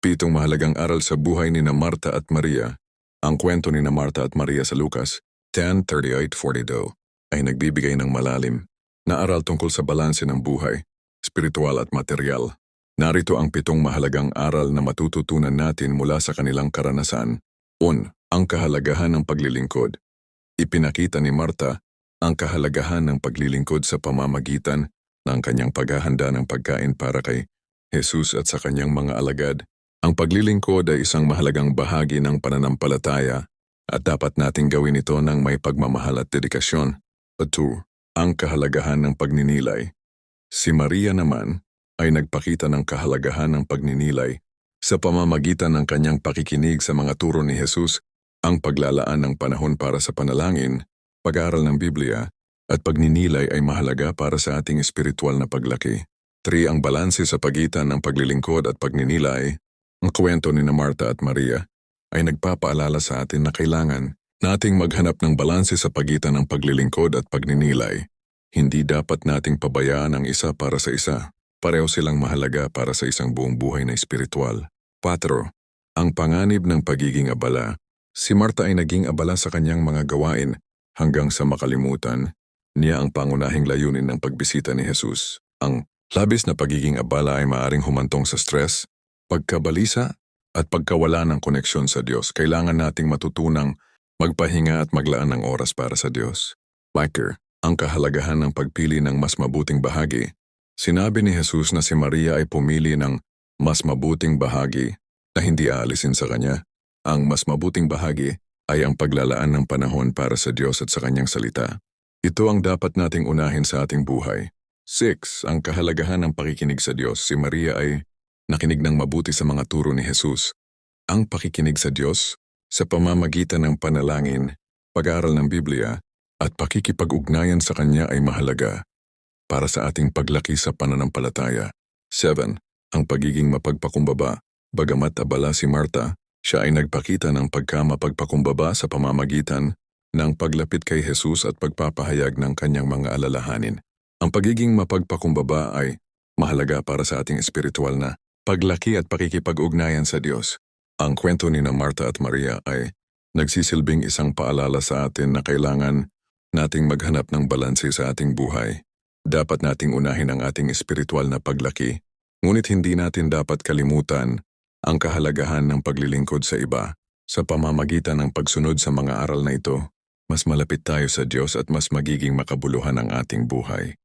Pitong mahalagang aral sa buhay ni na Marta at Maria. Ang kwento ni na Marta at Maria sa Lucas 10:38-42 ay nagbibigay ng malalim na aral tungkol sa balanse ng buhay, spiritual at material. Narito ang 7 mahalagang aral na matututunan natin mula sa kanilang karanasan. Ang kahalagahan ng paglilingkod. Ipinakita ni Marta ang kahalagahan ng paglilingkod sa pamamagitan ng kanyang paghahanda ng pagkain para kay Jesus at sa kanyang mga alagad. Ang paglilingkod ay isang mahalagang bahagi ng pananampalataya at dapat nating gawin ito ng may pagmamahal at dedikasyon. 2. Ang kahalagahan ng pagninilay. Si Maria naman ay nagpakita ng kahalagahan ng pagninilay sa pamamagitan ng kanyang pakikinig sa mga turo ni Jesus, ang paglalaan ng panahon para sa panalangin, pag-aaral ng Biblia, at pagninilay ay mahalaga para sa ating espiritual na paglaki. 3. Ang balanse sa pagitan ng paglilingkod at pagninilay. Ang kwento ni na Marta at Maria ay nagpapaalala sa atin na kailangan nating maghanap ng balanse sa pagitan ng paglilingkod at pagninilay. Hindi dapat nating pabayaan ang isa para sa isa. Pareho silang mahalaga para sa isang buong buhay na espiritual. 4. Ang panganib ng pagiging abala. Si Marta ay naging abala sa kanyang mga gawain hanggang sa makalimutan niya ang pangunahing layunin ng pagbisita ni Jesus. Ang labis na pagiging abala ay maaring humantong sa stress, pagkabalisa, at pagkawala ng koneksyon sa Diyos. Kailangan nating matutunang magpahinga at maglaan ng oras para sa Diyos. Ang kahalagahan ng pagpili ng mas mabuting bahagi. Sinabi ni Jesus na si Maria ay pumili ng mas mabuting bahagi na hindi aalisin sa kanya. Ang mas mabuting bahagi ay ang paglalaan ng panahon para sa Diyos at sa kanyang salita. Ito ang dapat nating unahin sa ating buhay. 6. Ang kahalagahan ng pakikinig sa Diyos. Si Maria ay nakinig ng mabuti sa mga turo ni Jesus. Ang pakikinig sa Diyos sa pamamagitan ng panalangin, pag-aaral ng Biblia, at pakikipag-ugnayan sa Kanya ay mahalaga para sa ating paglaki sa pananampalataya. 7. Ang pagiging mapagpakumbaba. Bagamat abala si Marta, siya ay nagpakita ng pagkamapagpakumbaba sa pamamagitan ng paglapit kay Jesus at pagpapahayag ng kanyang mga alalahanin. Ang pagiging mapagpakumbaba ay mahalaga para sa ating espiritual na paglaki at pakikipag-ugnayan sa Diyos. Ang kwento ni na Marta at Maria ay nagsisilbing isang paalala sa atin na kailangan nating maghanap ng balanse sa ating buhay. Dapat nating unahin ang ating espiritual na paglaki, ngunit hindi natin dapat kalimutan ang kahalagahan ng paglilingkod sa iba. Sa pamamagitan ng pagsunod sa mga aral na ito, mas malapit tayo sa Diyos at mas magiging makabuluhan ang ating buhay.